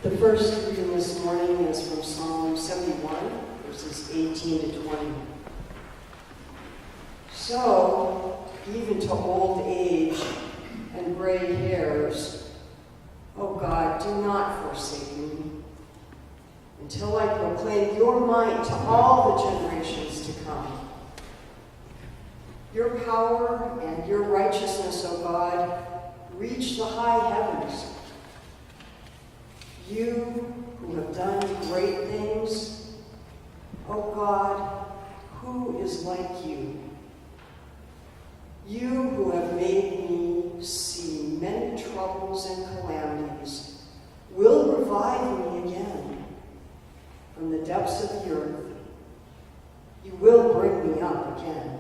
The first reading this morning is from Psalm 71, verses 18 to 20. So, even to old age and gray hairs, O God, do not forsake me, until I proclaim your might to all the generations to come. Your power and your righteousness, O God, reach the high heavens. You who have done great things, O God, who is like you? You who have made me see many troubles and calamities will revive me again from the depths of the earth. You will bring me up again.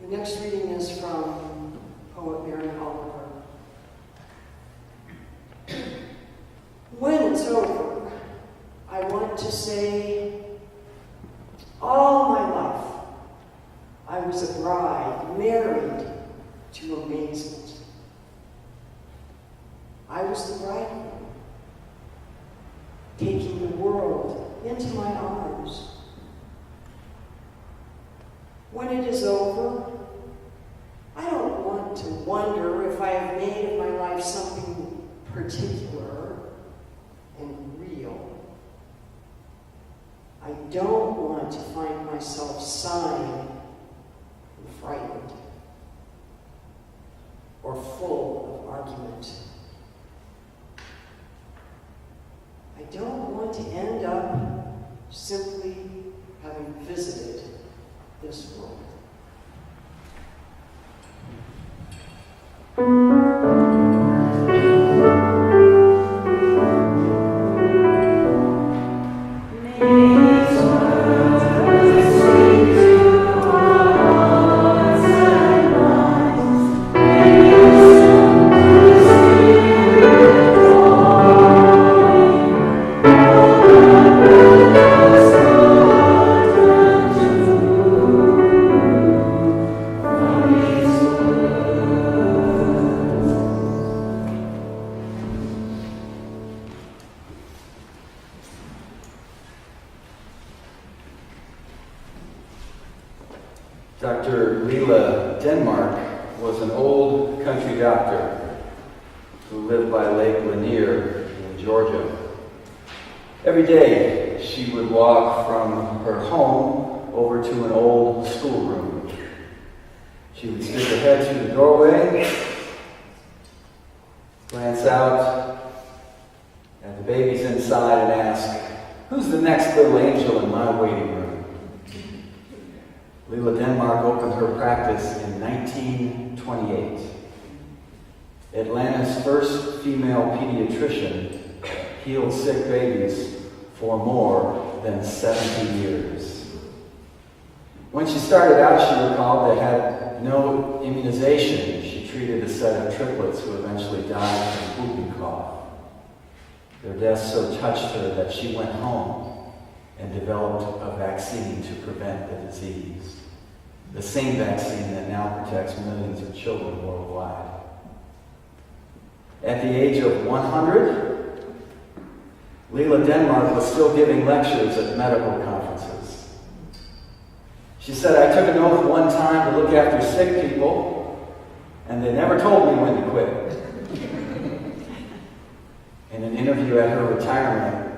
The next reading is from poet Mary Oliver. When it's over, I want to say, all my life I was a bride married to amazement. I was the bridegroom, taking the world into my arms. When it is over, I don't want to wonder if I have made of my life something particular and real. I don't want to find myself sighing and frightened or full of argument. I don't want to end up simply having visited this world. Dr. Smiedendorf was an old country doctor who lived by Lake Lanier in Georgia. Every day she would walk from her home over to an old schoolroom. She would stick her head through the doorway, glance out at the babies inside and ask, "Who's the next little angel in my waiting room?" Smiedendorf opened her practice in 1928. Atlanta's first female pediatrician healed sick babies for more than 70 years. When she started out, she recalled, they had no immunization. She treated a set of triplets who eventually died from whooping cough. Their deaths so touched her that she went home and developed a vaccine to prevent the disease. The same vaccine that now protects millions of children worldwide. At the age of 100, Smiedendorf was still giving lectures at medical conferences. She said, "I took an oath one time to look after sick people, and they never told me when to quit." In an interview at her retirement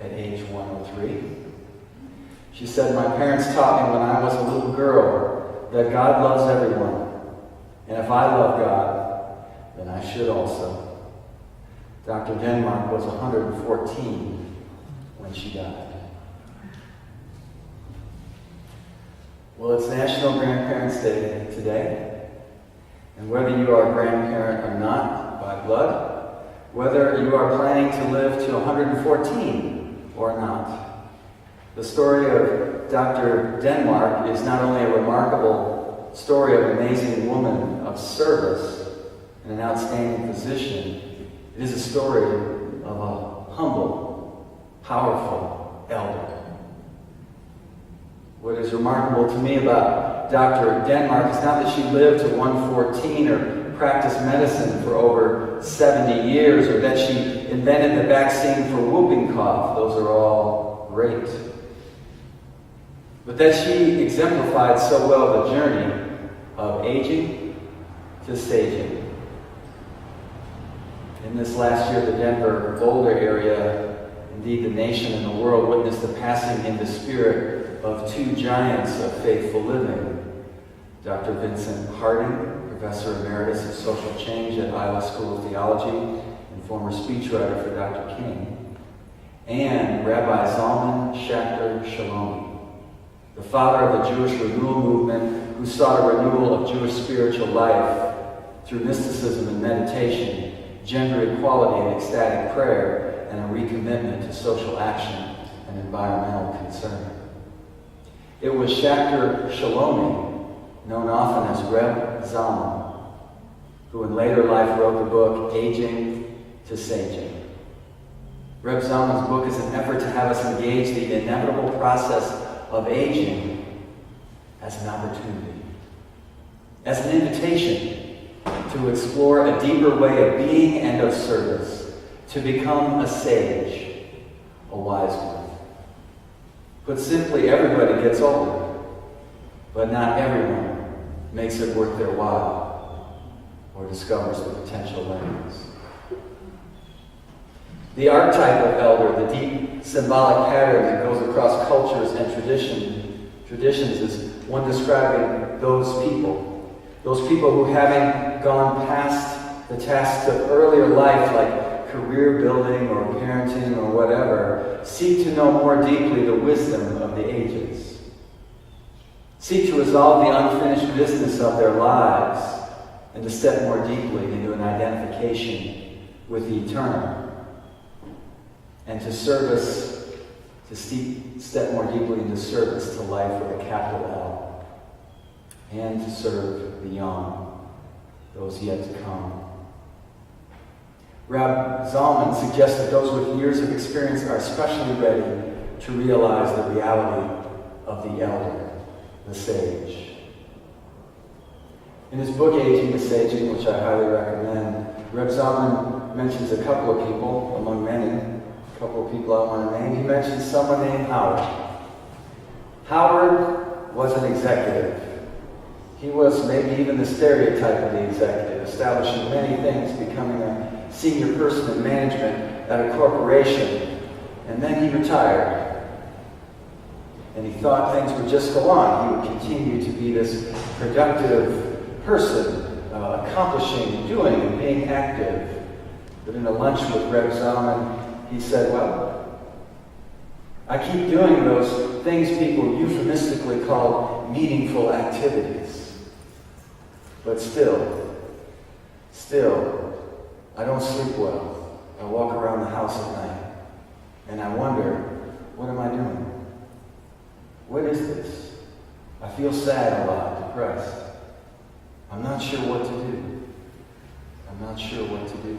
at age 103, she said, "My parents taught me when I was a little girl that God loves everyone. And if I love God, then I should also." Dr. Denmark was 114 when she died. Well, it's National Grandparents' Day today. And whether you are a grandparent or not by blood, whether you are planning to live to 114 or not, the story of Dr. Denmark is not only a remarkable story of an amazing woman of service and an outstanding physician, it is a story of a humble, powerful elder. What is remarkable to me about Dr. Denmark is not that she lived to 114 or practiced medicine for over 70 years, or that she invented the vaccine for whooping cough. Those are all great. But that she exemplified so well the journey of aging to saging. In this last year, the Denver, Boulder area, indeed the nation and the world, witnessed the passing into spirit of two giants of faithful living. Dr. Vincent Harding, Professor Emeritus of Social Change at Iowa School of Theology and former speechwriter for Dr. King, and Rabbi Zalman Schachter Shalomi, the father of the Jewish renewal movement, who sought a renewal of Jewish spiritual life through mysticism and meditation, gender equality and ecstatic prayer, and a recommitment to social action and environmental concern. It was Schachter Shalomi, known often as Reb Zalman, who in later life wrote the book Aging to Saging. Reb Zalman's book is an effort to have us engage the inevitable process of aging as an opportunity, as an invitation to explore a deeper way of being and of service, to become a sage, a wise one. Put simply, everybody gets older, but not everyone makes it worth their while or discovers the potential learnings. The archetype of elder, the deep symbolic pattern that goes across cultures and traditions, is one describing those people who, having gone past the tasks of earlier life, like career building or parenting or whatever, seek to know more deeply the wisdom of the ages. Seek to resolve the unfinished business of their lives and to step more deeply into an identification with the eternal. And to step more deeply into service to life with a capital L. And to serve the young, those yet to come. Reb Zalman suggests that those with years of experience are especially ready to realize the reality of the elder, the sage. In his book, Aging to Saging, which I highly recommend, Reb Zalman mentions a couple of people, among many, a couple of people I want to name. He mentions someone named Howard. Howard was an executive. He was maybe even the stereotype of the executive, establishing many things, becoming a senior person in management at a corporation. And then he retired. And he thought things would just go on. He would continue to be this productive person, accomplishing, doing, and being active. But in a lunch with Reb Zalman, he said, well, I keep doing those things people euphemistically call meaningful activities. But still, I don't sleep well. I walk around the house at night, and I wonder, what am I doing? What is this? I feel sad a lot, depressed. I'm not sure what to do.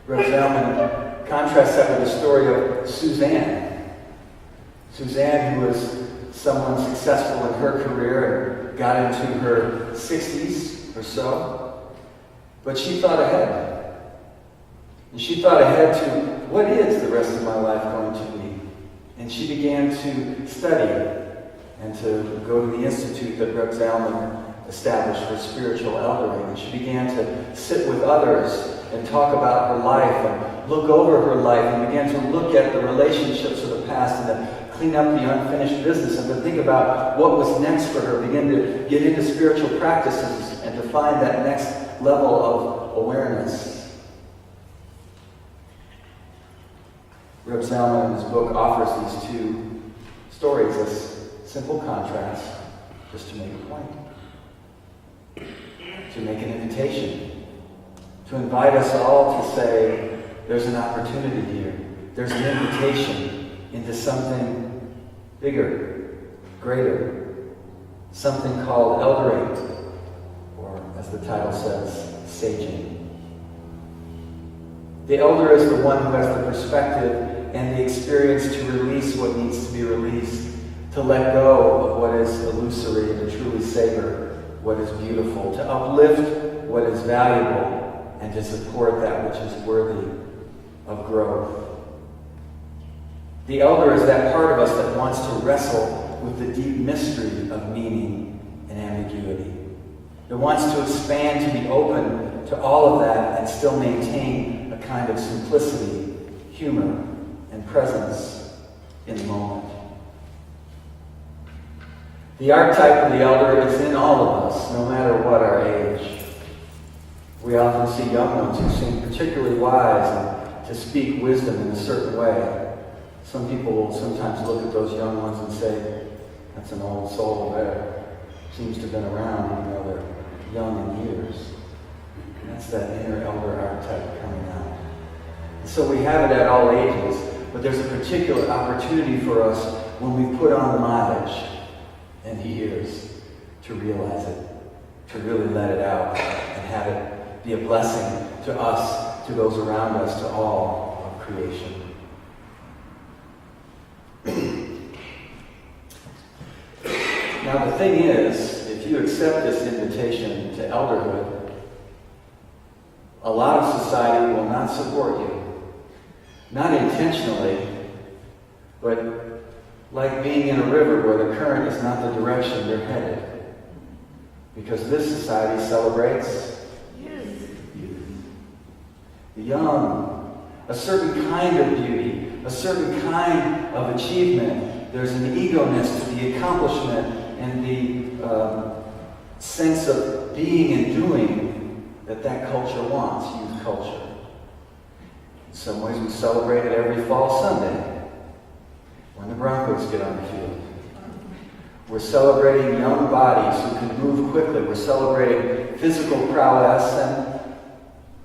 Reb Zalman contrasts that with the story of Suzanne. Suzanne, who was someone successful in her career and got into her 60s or so, but she thought ahead. And she thought ahead to, what is the rest of my life going to be? And she began to study and to go to the institute that Reb Zalman established for spiritual eldering. And she began to sit with others and talk about her life and look over her life and began to look at the relationships of the past and to clean up the unfinished business and to think about what was next for her, begin to get into spiritual practices and to find that next level of awareness. Reb Zalman in his book offers these two stories as simple contrasts, just to make a point, to make an invitation, to invite us all to say, there's an opportunity here. There's an invitation into something bigger, greater, something called eldering, or as the title says, saging. The elder is the one who has the perspective and the experience to release what needs to be released, to let go of what is illusory and to truly savor what is beautiful, to uplift what is valuable, and to support that which is worthy of growth. The elder is that part of us that wants to wrestle with the deep mystery of meaning and ambiguity. It wants to expand, to be open to all of that, and still maintain a kind of simplicity, humor, and presence in the moment. The archetype of the elder is in all of us, no matter what our age. We often see young ones who seem particularly wise and to speak wisdom in a certain way. Some people will sometimes look at those young ones and say, that's an old soul there. Seems to have been around even though they're young in years. And that's that inner elder archetype coming out. And so we have it at all ages, but there's a particular opportunity for us when we put on the mileage and the ears to realize it, to really let it out and have it be a blessing to us, to those around us, to all of creation. Now the thing is, if you accept this invitation to elderhood, a lot of society will not support you. Not intentionally, but like being in a river where the current is not the direction they're headed. Because this society celebrates youth. The young, a certain kind of beauty, a certain kind of achievement. There's an eagerness to the accomplishment and the sense of being and doing that culture wants, youth culture. In some ways we celebrate it every fall Sunday when the Broncos get on the field. We're celebrating young bodies who can move quickly. We're celebrating physical prowess and,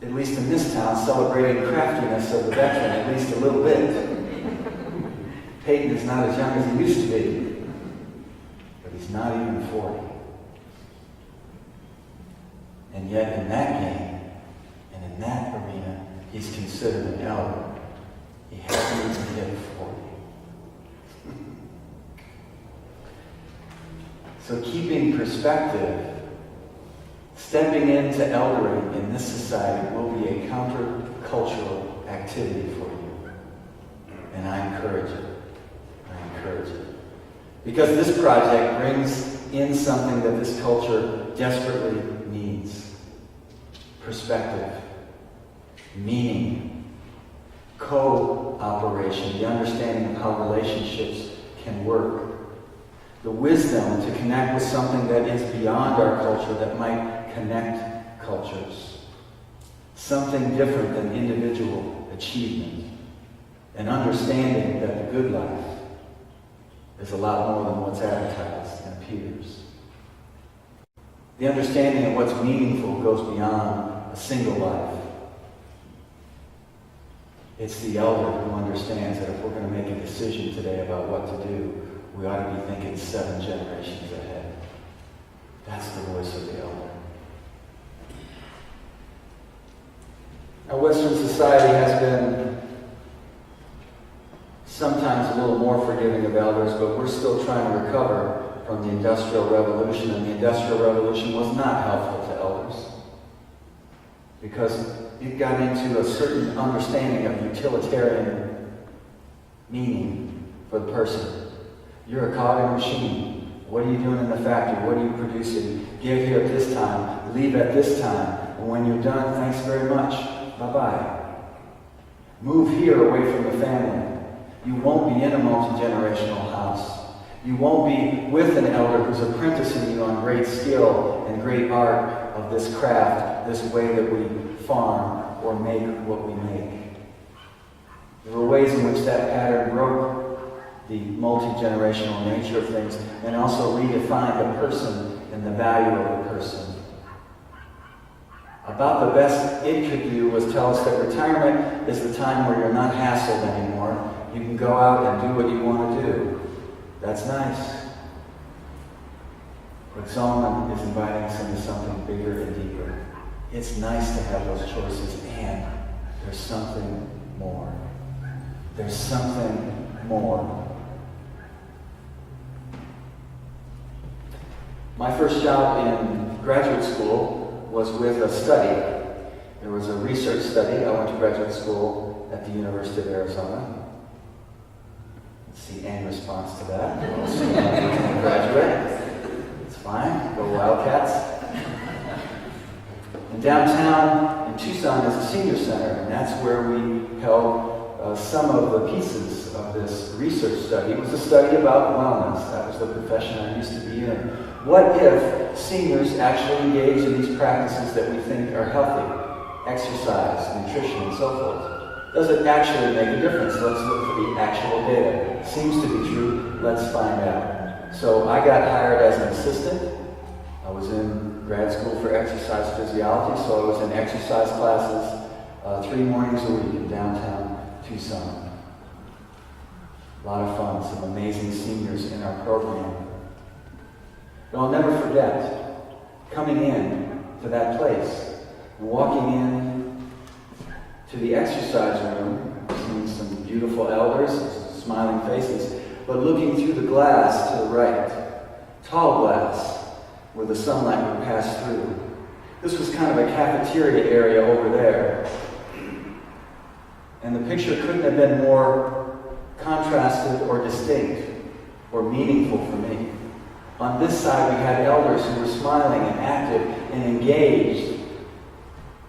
at least in this town, celebrating craftiness of the veteran, at least a little bit. Peyton is not as young as he used to be, but he's not even 40. And yet in that game, and in that arena, he's considered an elder. He hasn't even hit 40. So keeping perspective, stepping into eldering in this society will be a counter-cultural activity for you. And I encourage it. I encourage it. Because this project brings in something that this culture desperately needs. Perspective, meaning, cooperation, the understanding of how relationships can work. The wisdom to connect with something that is beyond our culture that might connect cultures. Something different than individual achievement. An understanding that the good life is a lot more than what's advertised and appears. The understanding of what's meaningful goes beyond a single life. It's the elder who understands that if we're going to make a decision today about what to do, we ought to be thinking 7 generations ahead. That's the voice of the elder. Now, Western society has been sometimes a little more forgiving of elders, but we're still trying to recover from the Industrial Revolution, and the Industrial Revolution was not helpful to elders because it got into a certain understanding of utilitarian meaning for the person. You're a cog in a machine. What are you doing in the factory? What are you producing? Give here at this time. Leave at this time. And when you're done, thanks very much. Bye-bye. Move here away from the family. You won't be in a multi-generational house. You won't be with an elder who's apprenticing you on great skill and great art of this craft, this way that we farm or make what we make. There were ways in which that pattern broke the multi-generational nature of things and also redefined the person and the value of the person. About the best it could do was tell us that retirement is the time where you're not hassled anymore. You can go out and do what you want to do. That's nice. But Solomon is inviting us into something bigger and deeper. It's nice to have those choices, and there's something more. There's something more. My first job in graduate school was with a study. There was a research study. I went to graduate school at the University of Arizona. Let's see Anne's response to that. Graduate. It's fine. Go Wildcats. And downtown in Tucson is a senior center, and that's where we held some of the pieces of this research study. It was a study about wellness. That was the profession I used to be in. What if seniors actually engage in these practices that we think are healthy? Exercise, nutrition, and so forth. Does it actually make a difference? Let's look for the actual data. Seems to be true. Let's find out. So I got hired as an assistant. I was in grad school for exercise physiology, so I was in exercise classes 3 mornings a week in downtown Tucson. A lot of fun, some amazing seniors in our program. But I'll never forget coming in to that place and walking in to the exercise room, seeing some beautiful elders, smiling faces, but looking through the glass to the right, tall glass, where the sunlight would pass through. This was kind of a cafeteria area over there. And the picture couldn't have been more contrasted or distinct or meaningful for me. On this side, we had elders who were smiling and active and engaged,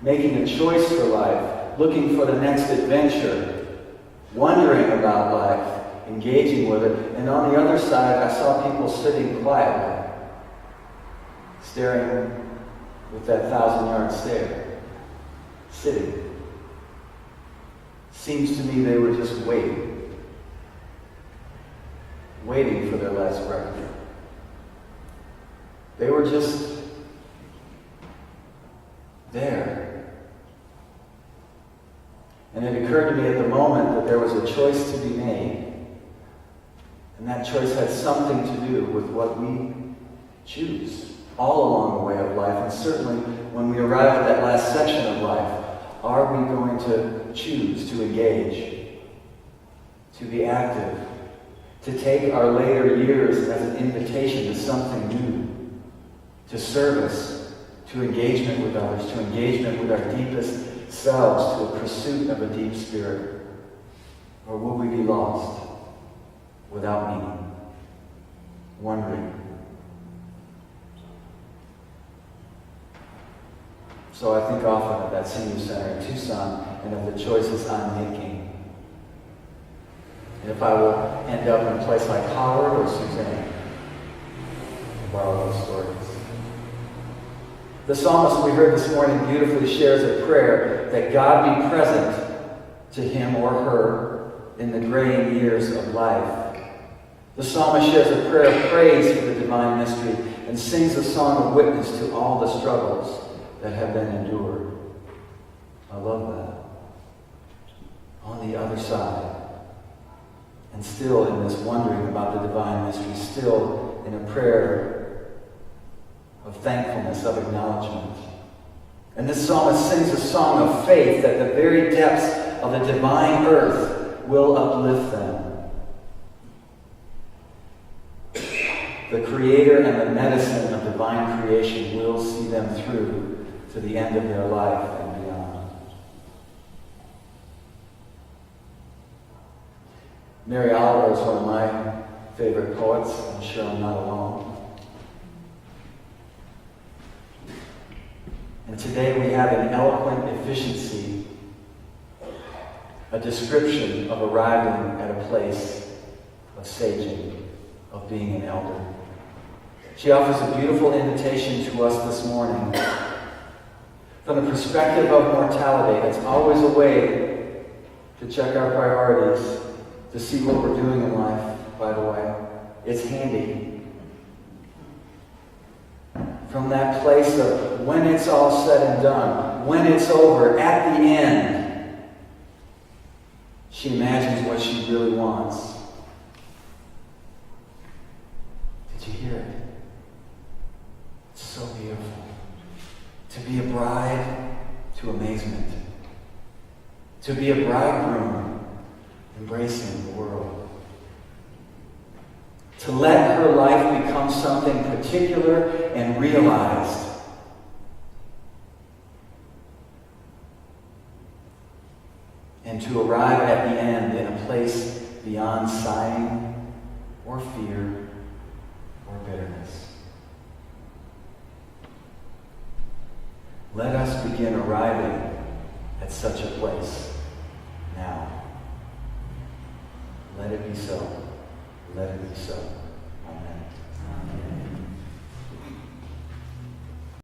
making a choice for life, looking for the next adventure, wondering about life, engaging with it. And on the other side, I saw people sitting quietly, staring with that 1,000-yard stare, sitting. Seems to me they were just waiting for their last breath. They were just there. And it occurred to me at the moment that there was a choice to be made. And that choice had something to do with what we choose all along the way of life. And certainly when we arrive at that last section of life, are we going to choose to engage, to be active, to take our later years as an invitation to something new, to service, to engagement with others, to engagement with our deepest selves, to a pursuit of a deep spirit? Or will we be lost, without meaning, wondering? So I think often of that senior center in Tucson and of the choices I'm making. And if I will end up in a place like Howard or Suzanne, to borrow those stories. The psalmist we heard this morning beautifully shares a prayer that God be present to him or her in the graying years of life. The psalmist shares a prayer of praise for the divine mystery and sings a song of witness to all the struggles that have been endured. I love that. On the other side, and still in this wondering about the divine mystery, still in a prayer of thankfulness, of acknowledgement. And this psalmist sings a song of faith that the very depths of the divine earth will uplift them. The creator and the medicine of divine creation will see them through to the end of their life and beyond. Mary Oliver is one of my favorite poets. I'm sure I'm not alone. And today we have an eloquent efficiency, a description of arriving at a place of saging, of being an elder. She offers a beautiful invitation to us this morning. From the perspective of mortality, it's always a way to check our priorities, to see what we're doing in life, by the way. It's handy. From that place of when it's all said and done, when it's over, at the end, she imagines what she really wants. Did you hear it? It's so beautiful. To be a bride to amazement. To be a bridegroom embracing the world. To let her life become something particular and realized and to arrive at the end in a place beyond sighing or fear or bitterness. Let us begin arriving at such a place now. Let it be so. Let it be so. Amen.